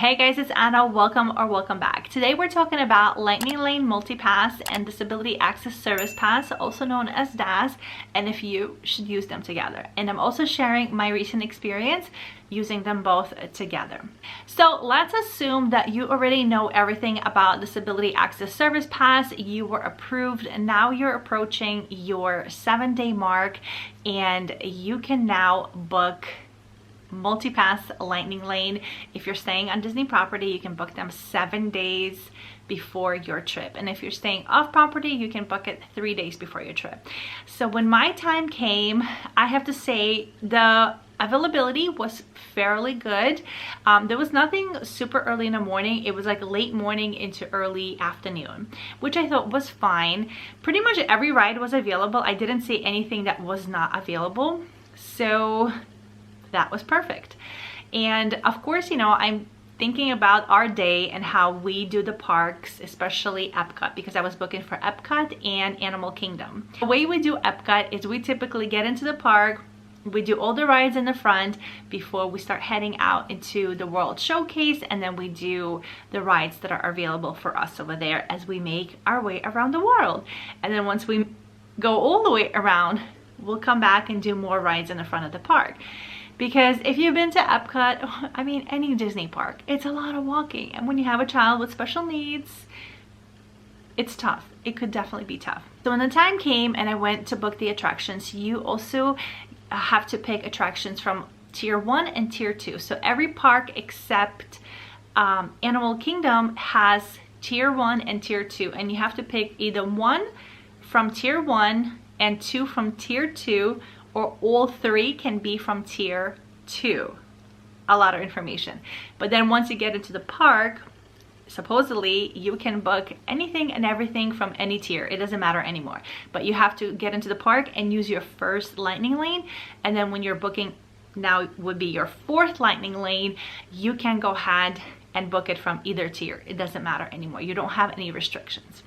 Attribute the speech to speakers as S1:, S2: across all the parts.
S1: Hey guys, it's Anna. Welcome back. Today we're talking about Lightning Lane Multipass and Disability Access Service Pass, also known as DAS, and if you should use them together. And I'm also sharing my recent experience using them both together. So let's assume that you already know everything about Disability Access Service Pass. You were approved, and now you're approaching your 7-day mark, and you can now book multipass Lightning Lane. If you're staying on Disney property, you can book them 7 days before your trip, and if you're staying off property, you can book it 3 days before your trip. So when my time came, I have to say the availability was fairly good. There was nothing super early in the morning. It was like late morning into early afternoon, which I thought was fine. Pretty much every ride was available. I didn't see anything that was not available, so that was perfect. And of course, you know, I'm thinking about our day and how we do the parks, especially Epcot, because I was booking for Epcot and Animal Kingdom. The way we do Epcot is we typically get into the park, we do all the rides in the front before we start heading out into the World Showcase, and then we do the rides that are available for us over there as we make our way around the world. And then once we go all the way around, we'll come back and do more rides in the front of the park. Because if you've been to Epcot, I mean any Disney park, it's a lot of walking. And when you have a child with special needs, it's tough. It could definitely be tough. So when the time came and I went to book the attractions, you also have to pick attractions from Tier 1 and Tier 2. So every park except Animal Kingdom has Tier 1 and Tier 2. And you have to pick either 1 from Tier 1 and 2 from Tier 2, or all 3 can be from Tier 2. A lot of information. But then once you get into the park, supposedly you can book anything and everything from any tier. It doesn't matter anymore. But you have to get into the park and use your first Lightning Lane. And then when you're booking, now would be your 4th Lightning Lane, you can go ahead and book it from either tier. It doesn't matter anymore. You don't have any restrictions.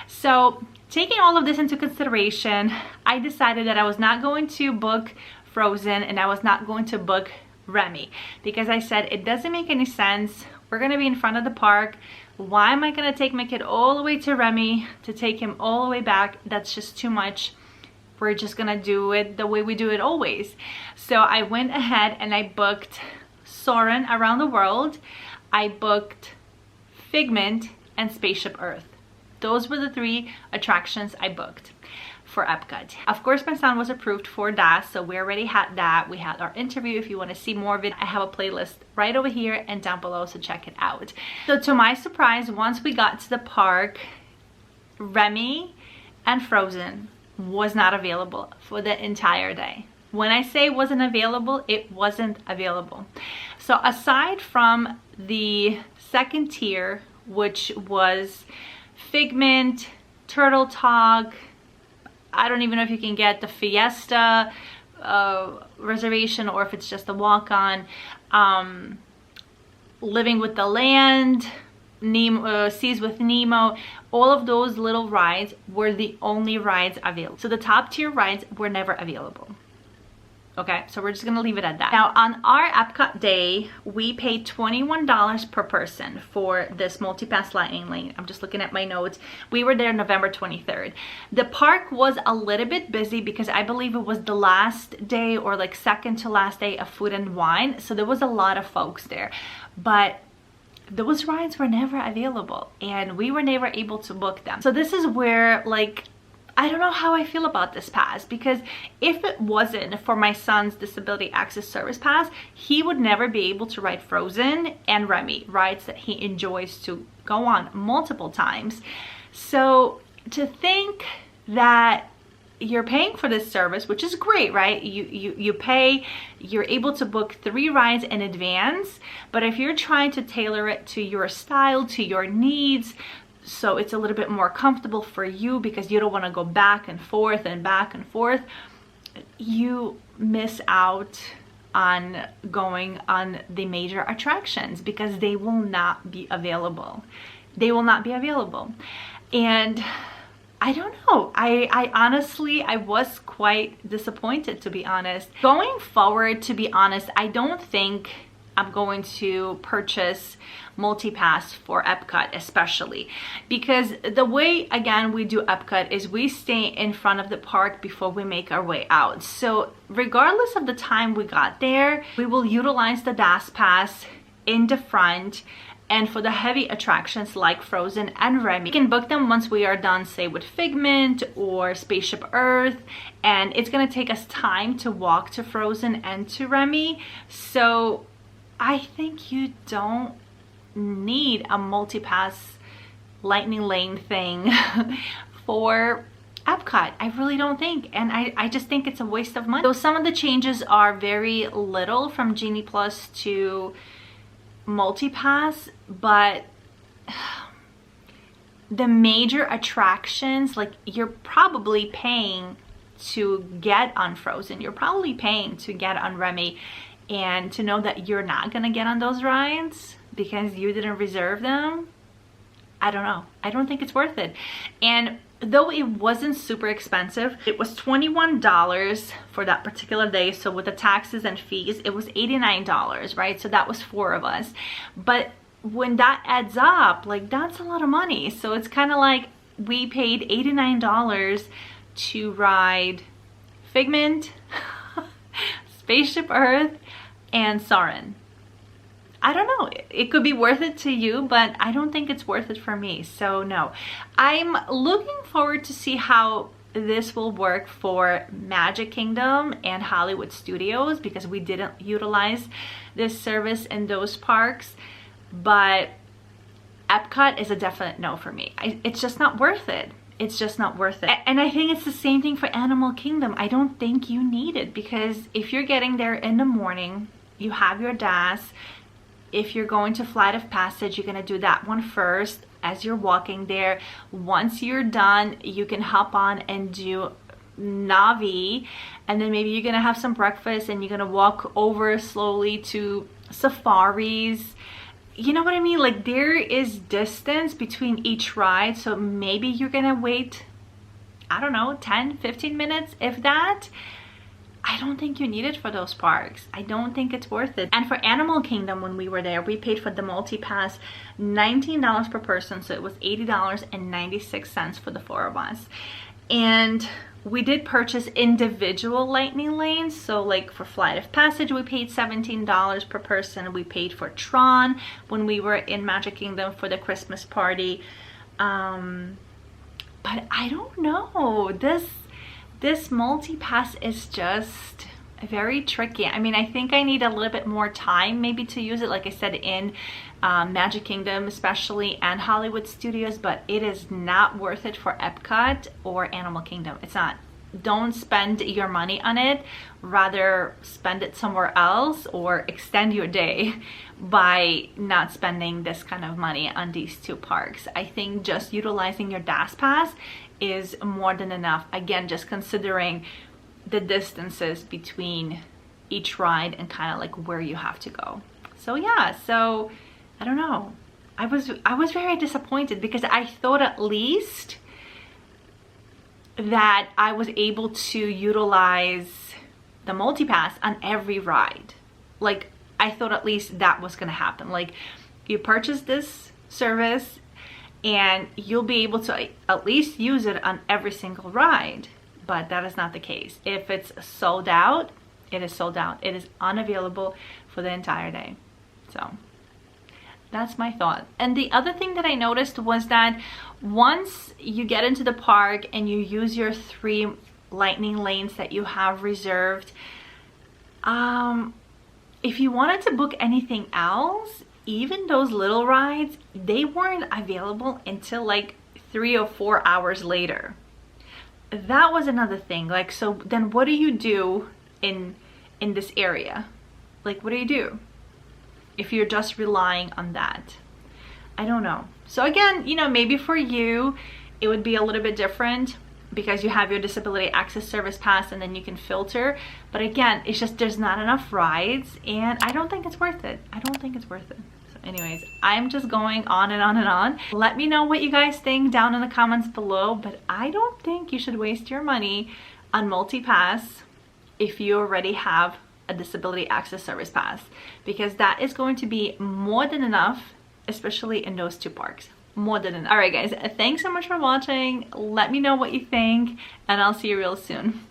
S1: So taking all of this into consideration, I decided that I was not going to book Frozen and I was not going to book Remy, because I said it doesn't make any sense. We're going to be in front of the park. Why am I going to take my kid all the way to Remy to take him all the way back? That's just too much. We're just going to do it the way we do it always. So I went ahead and I booked Soarin' Around the World. I booked Figment and Spaceship Earth. Those were the 3 attractions I booked for Epcot. Of course, my son was approved for DAS, so we already had that. We had our interview. If you want to see more of it, I have a playlist right over here and down below, so check it out. So to my surprise, once we got to the park, Remy and Frozen was not available for the entire day. When I say wasn't available, it wasn't available. So aside from the 2nd tier, which was Figment, Turtle Talk, I don't even know if you can get the Fiesta reservation or if it's just a walk-on, Living with the Land, Nemo, Seas with Nemo, all of those little rides were the only rides available. So the top tier rides were never available. Okay, so we're just gonna leave it at that. Now on our Epcot day, we paid $21 per person for this multipass Lightning Lane. I'm just looking at my notes. We were there November 23rd. The park was a little bit busy because I believe it was the last day or like second to last day of Food and Wine. So there was a lot of folks there, but those rides were never available and we were never able to book them. So this is where, like, I don't know how I feel about this pass, because if it wasn't for my son's Disability Access Service Pass, he would never be able to ride Frozen and Remy, rides that he enjoys to go on multiple times. So to think that you're paying for this service, which is great, right? You pay, you're able to book 3 rides in advance, but if you're trying to tailor it to your style, to your needs, so it's a little bit more comfortable for you because you don't want to go back and forth, you miss out on going on the major attractions because they will not be available. They will not be available. And I don't know. I honestly, I was quite disappointed, to be honest. Going forward, to be honest, I don't think I'm going to purchase multipass for Epcot, especially because the way, again, we do Epcot is we stay in front of the park before we make our way out. So regardless of the time we got there, we will utilize the DAS pass in the front. And for the heavy attractions like Frozen and Remy, we can book them once we are done, say with Figment or Spaceship Earth, and it's gonna take us time to walk to Frozen and to Remy. So I think you don't need a multipass lightning lane thing for Epcot. I really don't think, and I just think it's a waste of money. So some of the changes are very little from Genie Plus to multipass, but the major attractions, like you're probably paying to get on Frozen, you're probably paying to get on Remy, and to know that you're not gonna get on those rides because you didn't reserve them, I don't know. I don't think it's worth it. And though it wasn't super expensive, it was $21 for that particular day. So with the taxes and fees, it was $89, right? So that was 4 of us. But when that adds up, like that's a lot of money. So it's kind of like we paid $89 to ride Figment, Spaceship Earth, and Soarin'. I don't know, it could be worth it to you, but I don't think it's worth it for me. So no, I'm looking forward to see how this will work for Magic Kingdom and Hollywood Studios, because we didn't utilize this service in those parks. But Epcot is a definite no for me. It's just not worth it. It's just not worth it. And I think it's the same thing for Animal Kingdom. I don't think you need it, because if you're getting there in the morning, you have your DAS. If you're going to Flight of Passage, you're gonna do that one first as you're walking there. Once you're done, you can hop on and do Navi, and then maybe you're gonna have some breakfast and you're gonna walk over slowly to Safaris. You know what I mean? Like there is distance between each ride, so maybe you're gonna wait, I don't know, 10-15 minutes, if that. I don't think you need it for those parks. I don't think it's worth it. And for Animal Kingdom, when we were there, we paid for the multi-pass $19 per person, so it was $80.96 for the 4 of us. And we did purchase individual lightning lanes. So like for Flight of Passage, we paid $17 per person. We paid for Tron when we were in Magic Kingdom for the Christmas party. But I don't know, this multi-pass is just very tricky. I mean, I think I need a little bit more time maybe to use it, like I said, in Magic Kingdom especially, and Hollywood Studios, but it is not worth it for Epcot or Animal Kingdom. It's not. Don't spend your money on it. Rather spend it somewhere else or extend your day by not spending this kind of money on these 2 parks. I think just utilizing your DAS pass is more than enough. Again, just considering the distances between each ride and kind of like where you have to go. So yeah, so I don't know. I was very disappointed, because I thought at least that I was able to utilize the multipass on every ride. Like I thought at least that was gonna happen. Like you purchase this service and you'll be able to at least use it on every single ride, but that is not the case. If it's sold out, it is sold out. It is unavailable for the entire day. So that's my thought. And the other thing that I noticed was that once you get into the park and you use your 3 lightning lanes that you have reserved, if you wanted to book anything else, even those little rides, they weren't available until like 3 or 4 hours later. That was another thing. Like, so then what do you do in this area? Like, what do you do if you're just relying on that? I don't know. So again, you know, maybe for you it would be a little bit different because you have your disability access service pass and then you can filter. But again, it's just there's not enough rides, and I don't think it's worth it. I don't think it's worth it. So anyways, I'm just going on and on and on. Let me know what you guys think down in the comments below, but I don't think you should waste your money on multipass if you already have a disability access service pass, because that is going to be more than enough, especially in those two parks. More than enough. All right guys, thanks so much for watching. Let me know what you think, and I'll see you real soon.